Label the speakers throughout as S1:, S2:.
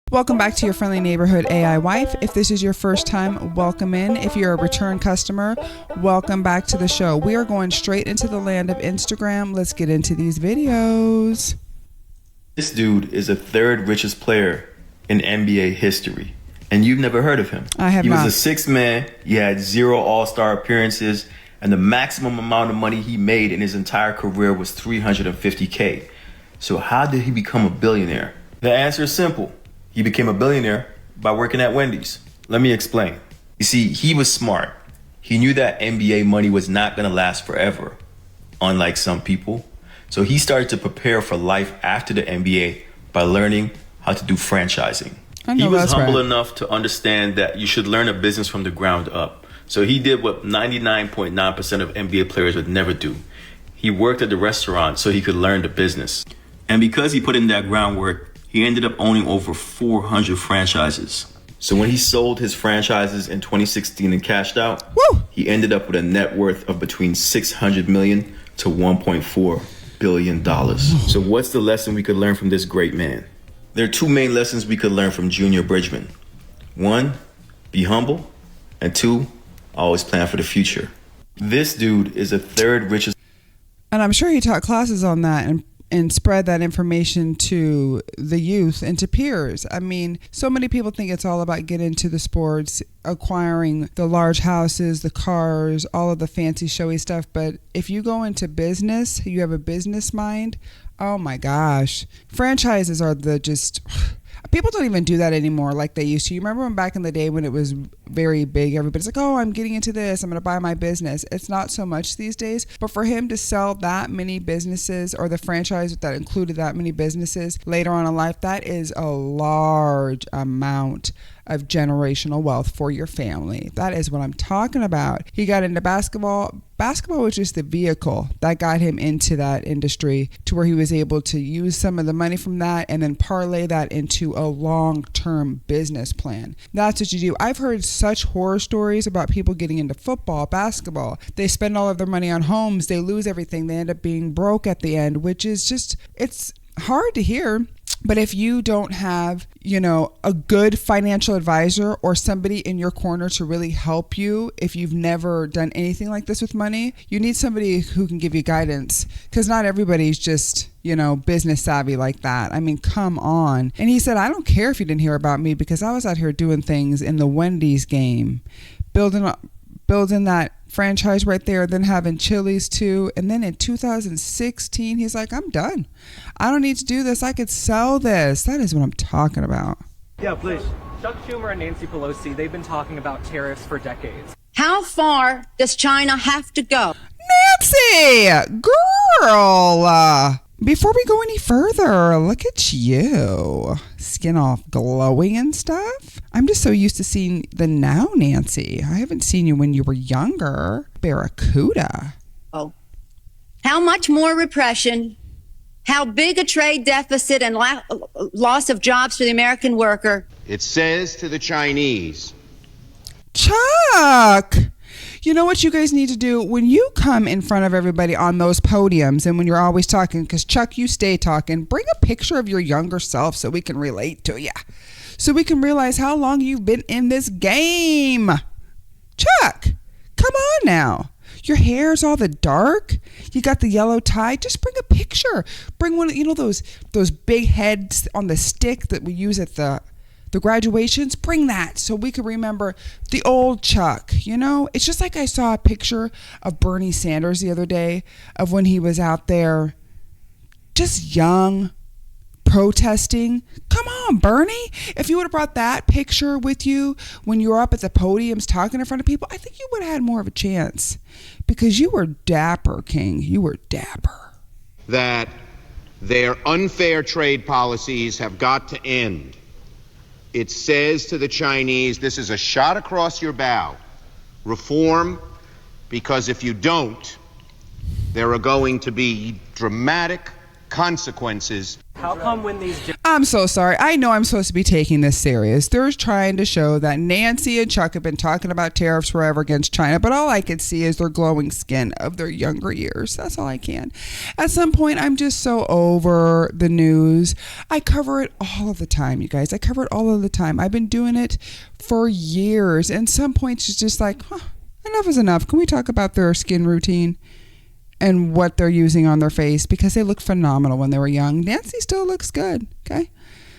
S1: Welcome back to your friendly neighborhood AI wife. If this is your first time, welcome in. If you're a return customer, welcome back to the show. We are going straight into the land of Instagram. Let's get into these videos.
S2: This dude is the third richest player in NBA history, and you've never heard of him.
S1: I have not.
S2: He was a sixth man. He had 0 All-Star appearances, and the maximum amount of money he made in his entire career was $350K. So how did he become a billionaire? The answer is simple. He became a billionaire by working at Wendy's. Let me explain. You see, he was smart. He knew that NBA money was not going to last forever, unlike some people. So he started to prepare for life after the NBA by learning how to do franchising. He was humble enough to understand that you should learn a business from the ground up. So he did what 99.9% of NBA players would never do. He worked at the restaurant so he could learn the business. And because he put in that groundwork, he ended up owning over 400 franchises. So when he sold his franchises in 2016 and cashed out, he ended up with a net worth of between $600 million to $1.4 billion. So what's the lesson we could learn from this great man? There are 2 main lessons we could learn from Junior Bridgman. 1, be humble. And 2, always plan for the future. This dude is the third richest.
S1: And I'm sure he taught classes on that and spread that information to the youth and to peers. I mean, so many people think it's all about getting into the sports, acquiring the large houses, the cars, all of the fancy showy stuff. But if you go into business, you have a business mind, oh my gosh. Franchises are people don't even do that anymore like they used to. You remember when back in the day when it was very big, everybody's like, oh, I'm getting into this, I'm going to buy my business. It's not so much these days. But for him to sell that many businesses, or the franchise that included that many businesses later on in life, that is a large amount of generational wealth for your family. That is what I'm talking about. He got into basketball. Basketball was just the vehicle that got him into that industry, to where he was able to use some of the money from that and then parlay that into a long-term business plan. That's what you do. I've heard such horror stories about people getting into football, basketball. They spend all of their money on homes. They lose everything. They end up being broke at the end, which is just, it's hard to hear. But if you don't have, a good financial advisor or somebody in your corner to really help you, if you've never done anything like this with money, you need somebody who can give you guidance, because not everybody's just, business savvy like that. I mean, come on. And he said, I don't care if you didn't hear about me, because I was out here doing things in the Wendy's game, building that franchise right there, then having Chili's too. And then in 2016, he's like, I'm done. I don't need to do this. I could sell this. That is what I'm talking about.
S3: Yeah, please. Chuck Schumer and Nancy Pelosi, they've been talking about tariffs for decades.
S4: How far does China have to go?
S1: Nancy, girl, before we go any further, look at you. Skin off glowing and stuff. I'm just so used to seeing the now Nancy. I haven't seen you when you were younger. Barracuda.
S4: Oh. How much more repression? How big a trade deficit and loss of jobs for the American worker?
S5: It says to the Chinese.
S1: Chuck! You know what you guys need to do when you come in front of everybody on those podiums, and when you're always talking, because Chuck, you stay talking, bring a picture of your younger self so we can relate to you. So we can realize how long you've been in this game. Chuck, come on now. Your hair's all the dark. You got the yellow tie. Just bring a picture. Bring one of, those big heads on the stick that we use at the graduations. Bring that so we can remember the old Chuck. It's just like I saw a picture of Bernie Sanders the other day, of when he was out there just young, protesting. Come on, Bernie. If you would have brought that picture with you when you were up at the podiums talking in front of people, I think you would have had more of a chance, because you were dapper, King. You were dapper.
S5: That their unfair trade policies have got to end. It says to the Chinese, this is a shot across your bow. Reform, because if you don't, there are going to be dramatic consequences.
S3: How come when these
S1: I'm so sorry. I know I'm supposed to be taking this serious. They're trying to show that Nancy and Chuck have been talking about tariffs forever against China, but all I can see is their glowing skin of their younger years. That's all I can. At some point, I'm just so over the news. I cover it all of the time, you guys. I cover it all of the time. I've been doing it for years. And some points it's just like, enough is enough. Can we talk about their skin routine and what they're using on their face? Because they look phenomenal when they were young. Nancy still looks good, okay?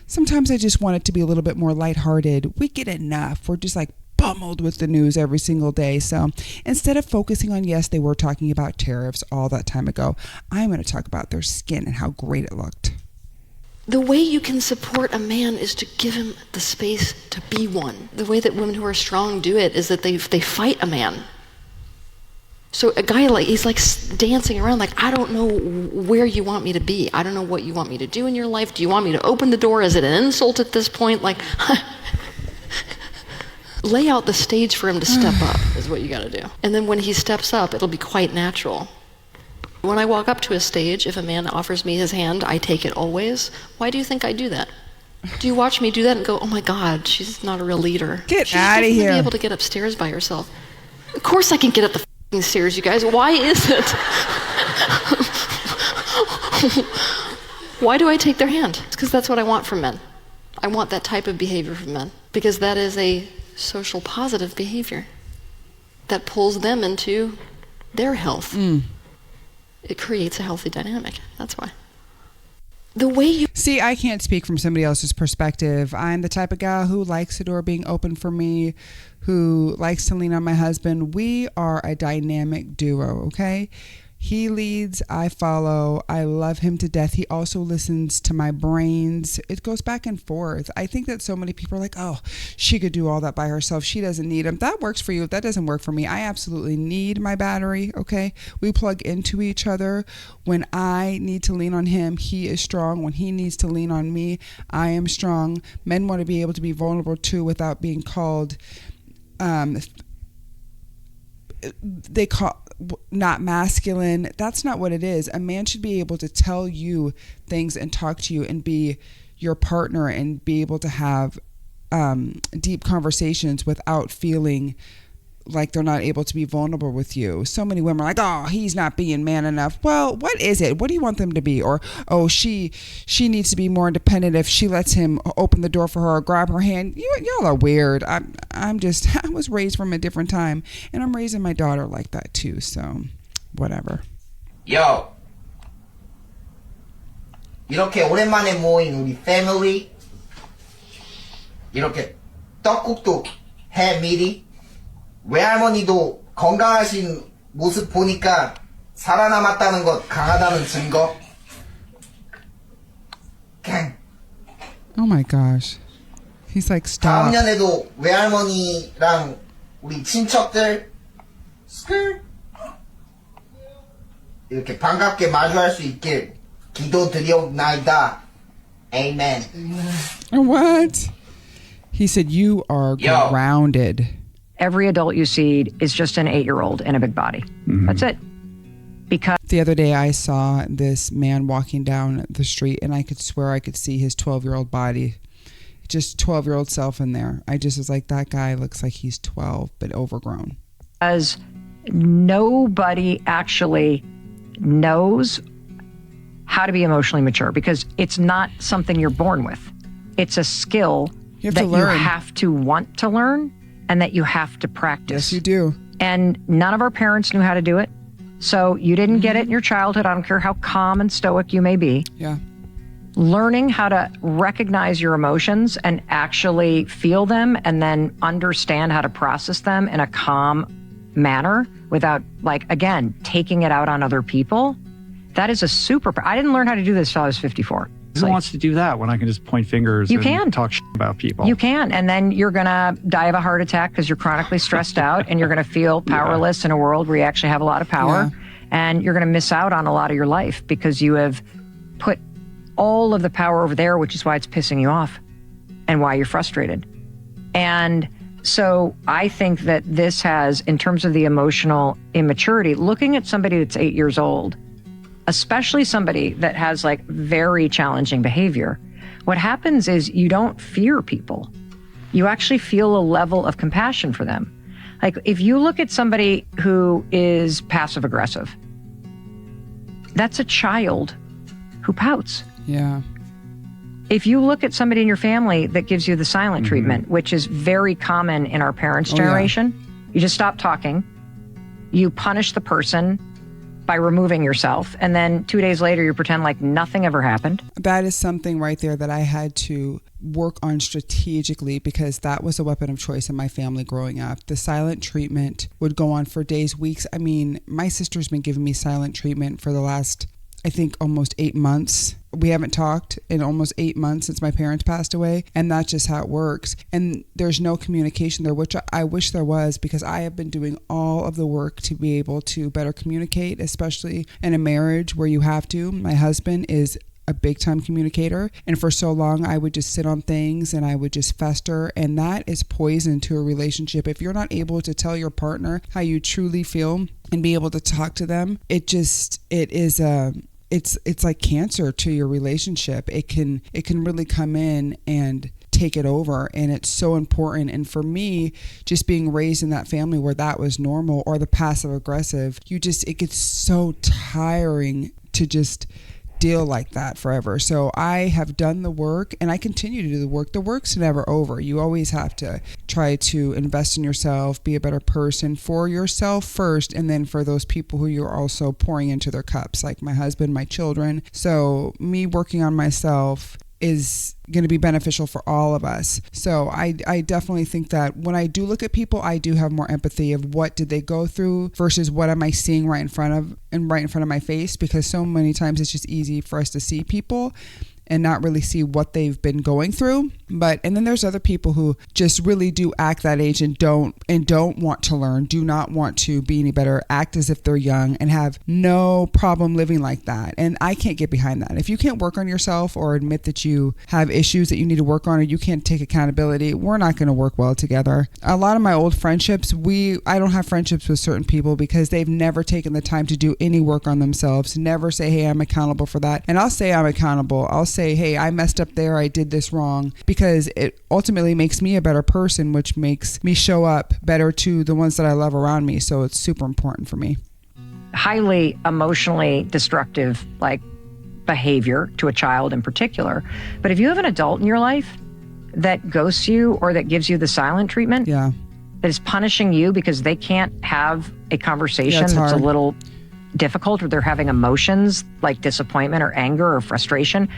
S1: Sometimes I just want it to be a little bit more lighthearted. We get enough. We're just like pummeled with the news every single day. So instead of focusing on, yes, they were talking about tariffs all that time ago, I'm going to talk about their skin and how great it looked.
S6: The way you can support a man is to give him the space to be one. The way that women who are strong do it is that they fight a man. So a guy he's like dancing around like, I don't know where you want me to be. I don't know what you want me to do in your life. Do you want me to open the door? Is it an insult at this point? Like, lay out the stage for him to step up is what you got to do. And then when he steps up, it'll be quite natural. When I walk up to a stage, if a man offers me his hand, I take it always. Why do you think I do that? Do you watch me do that and go, oh my God, she's not a real leader.
S1: Get
S6: She's
S1: out of here.
S6: be able to get upstairs by herself. Of course I can get up the stairs, you guys. Why is it? Why do I take their hand? It's because that's what I want from men. I want that type of behavior from men because that is a social positive behavior that pulls them into their health. It creates a healthy dynamic. That's why. The way you
S1: see, I can't speak from somebody else's perspective. I'm the type of gal who likes the door being open for me, who likes to lean on my husband. We are a dynamic duo, okay? He leads, I follow. I love him to death. He also listens to my brains. It goes back and forth. I think that so many people are like, oh, she could do all that by herself. She doesn't need him. That works for you. That doesn't work for me. I absolutely need my battery, okay? We plug into each other. When I need to lean on him, he is strong. When he needs to lean on me, I am strong. Men want to be able to be vulnerable too without being called they call not masculine. That's not what it is. A man should be able to tell you things and talk to you and be your partner and be able to have deep conversations without feeling like they're not able to be vulnerable with you. So many women are like, oh, he's not being man enough. Well, what is it? What do you want them to be? Or, oh, she needs to be more independent if she lets him open the door for her or grab her hand. Y'all are weird. I was raised from a different time, and I'm raising my daughter like that too. So, whatever.
S7: Yo. 이렇게 오랜만에 모인 우리 패밀리. 이렇게 떡국도 해 미리. 외할머니도 건강하신 모습 보니까 살아남았다는 것 강하다는 증거. 갱.
S1: Oh my gosh. He's like,
S7: 다음
S1: stop.
S7: 년에도 외할머니랑 우리 친척들 스쿨 이렇게 반갑게 마주할 수 있길 기도드리옵나이다. Amen.
S1: What? He said, you are grounded.
S8: Every adult you see is just an 8-year-old in a big body. That's it. Because
S1: the other day I saw this man walking down the street and I could swear I could see his 12-year-old body, just 12-year-old self in there. I just was like, that guy looks like he's 12, but overgrown.
S8: As nobody actually knows how to be emotionally mature because it's not something you're born with. It's a skill that you have to want to learn and that you have to practice.
S1: Yes, you do.
S8: And none of our parents knew how to do it. So you didn't get it in your childhood. I don't care how calm and stoic you may be.
S1: Yeah.
S8: Learning how to recognize your emotions and actually feel them and then understand how to process them in a calm manner without, like, again, taking it out on other people. That is a super... I didn't learn how to do this until I was 54.
S9: Who wants to do that when I can just point fingers and talk shit about people?
S8: You can. And then you're going to die of a heart attack because you're chronically stressed out and you're going to feel powerless in a world where you actually have a lot of power. Yeah. And you're going to miss out on a lot of your life because you have put all of the power over there, which is why it's pissing you off and why you're frustrated. And so I think that this has, in terms of the emotional immaturity, looking at somebody that's 8 years old especially somebody that has like very challenging behavior, what happens is you don't fear people. You actually feel a level of compassion for them. Like if you look at somebody who is passive aggressive, that's a child who pouts.
S1: Yeah.
S8: If you look at somebody in your family that gives you the silent treatment, which is very common in our parents' generation, you just stop talking, you punish the person by removing yourself, and then 2 days later you pretend like nothing ever happened.
S1: That is something right there that I had to work on strategically, because that was a weapon of choice in my family growing up. The silent treatment would go on for days, weeks. I mean, my sister's been giving me silent treatment for the last, I think, almost 8 months. We haven't talked in almost 8 months since my parents passed away, and that's just how it works. And there's no communication there, which I wish there was, because I have been doing all of the work to be able to better communicate, especially in a marriage where you have to. My husband is a big time communicator, and for so long I would just sit on things and I would just fester, and that is poison to a relationship. If you're not able to tell your partner how you truly feel and be able to talk to them, it's like cancer to your relationship. It can really come in and take it over, and it's so important. And for me, just being raised in that family where that was normal, or the passive aggressive, it gets so tiring to just deal like that forever. So I have done the work, and I continue to do the work. The work's never over. You always have to try to invest in yourself, be a better person for yourself first, and then for those people who you're also pouring into their cups, like my husband, my children. So me working on myself is going to be beneficial for all of us. So I definitely think that when I do look at people, I do have more empathy of what did they go through versus what am I seeing right in front of my face, because so many times it's just easy for us to see people and not really see what they've been going through. And then there's other people who just really do act that age and don't want to learn, do not want to be any better, act as if they're young, and have no problem living like that. And I can't get behind that. If you can't work on yourself or admit that you have issues that you need to work on, or you can't take accountability, we're not going to work well together. A lot of my old friendships, I don't have friendships with certain people because they've never taken the time to do any work on themselves, never say, hey, I'm accountable for that. And I'll say I'm accountable. I'll say, hey, I messed up there, I did this wrong, because it ultimately makes me a better person, which makes me show up better to the ones that I love around me. So it's super important for me.
S8: Highly emotionally destructive, like behavior to a child in particular. But if you have an adult in your life that ghosts you or that gives you the silent treatment, that is punishing you because they can't have a conversation that's a little difficult, or they're having emotions like disappointment or anger or frustration,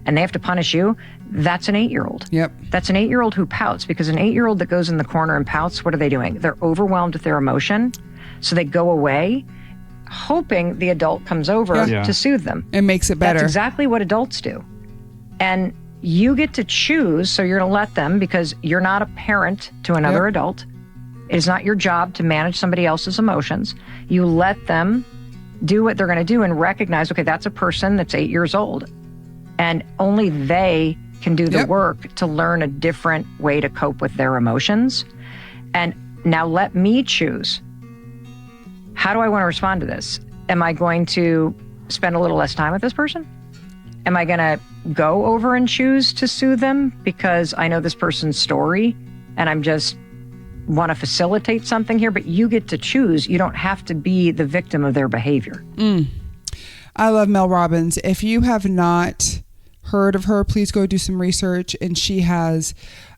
S8: and they have to punish you, that's an 8-year-old.
S1: Yep.
S8: That's an 8-year-old who pouts, because an 8-year-old that goes in the corner and pouts, what are they doing? They're overwhelmed with their emotion. So they go away, hoping the adult comes over to soothe them.
S1: It makes it better.
S8: That's exactly what adults do. And you get to choose, so you're going to let them, because you're not a parent to another adult. It is not your job to manage somebody else's emotions. You let them do what they're going to do and recognize, okay, that's a person that's 8 years old. And only they can do the work to learn a different way to cope with their emotions. And now let me choose. How do I want to respond to this? Am I going to spend a little less time with this person? Am I going to go over and choose to soothe them because I know this person's story and I'm just want to facilitate something here? But you get to choose. You don't have to be the victim of their behavior.
S1: I love Mel Robbins. If you have not heard of her, please go do some research. And she has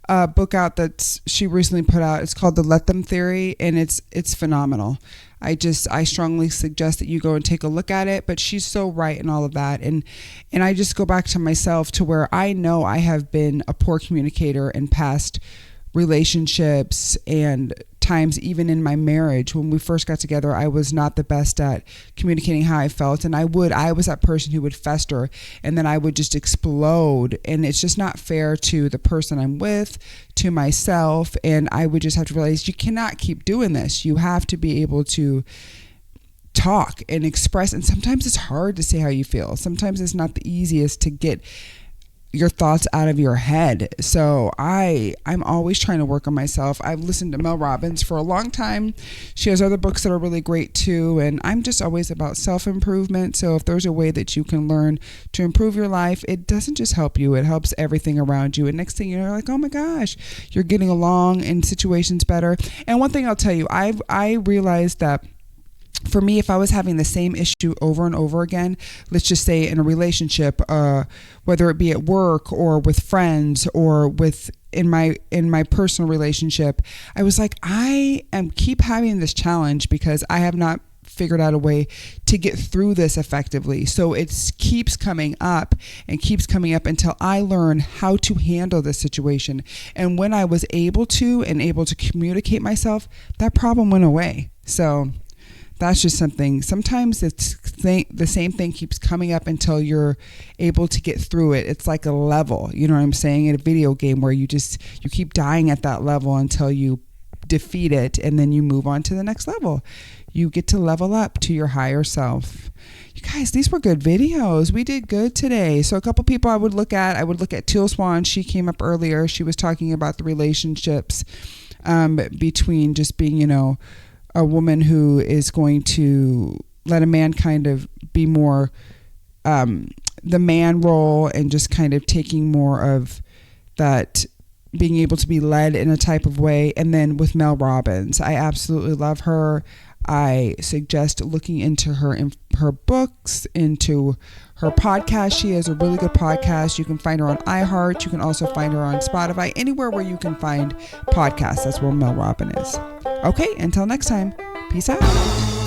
S1: a book out that she recently put out. It's called The Let Them Theory, and it's phenomenal. I strongly suggest that you go and take a look at it. But she's so right in all of that. And I just go back to myself, to where I know I have been a poor communicator in past relationships and times, even in my marriage. When we first got together, I was not the best at communicating how I felt, and I was that person who would fester, and then I would just explode, and it's just not fair to the person I'm with, to myself. And I would just have to realize, you cannot keep doing this. You have to be able to talk and express, and sometimes it's hard to say how you feel. Sometimes it's not the easiest to get your thoughts out of your head. So I'm always trying to work on myself. I've listened to Mel Robbins for a long time. She has other books that are really great too. And I'm just always about self-improvement. So if there's a way that you can learn to improve your life, it doesn't just help you, it helps everything around you. And next thing you're like, oh my gosh, you're getting along in situations better. And one thing I'll tell you, I realized that for me, if I was having the same issue over and over again, let's just say in a relationship, whether it be at work or with friends or with in my personal relationship, I was like, I am keep having this challenge because I have not figured out a way to get through this effectively. So it keeps coming up until I learn how to handle this situation. And when I was able to communicate myself, that problem went away. So that's just something. Sometimes the same thing keeps coming up until you're able to get through it. It's like a level, you know what I'm saying? In a video game where you keep dying at that level until you defeat it, and then you move on to the next level. You get to level up to your higher self. You guys, these were good videos. We did good today. So a couple people I would look at Teal Swan. She came up earlier. She was talking about the relationships between just being, a woman who is going to let a man kind of be more the man role and just kind of taking more of that, being able to be led in a type of way. And then with Mel Robbins, I absolutely love her. I suggest looking into her books, into her podcast. She has a really good podcast. You can find her on iHeart. You can also find her on Spotify, anywhere where you can find podcasts. That's where Mel Robbins is. Okay, until next time, peace out.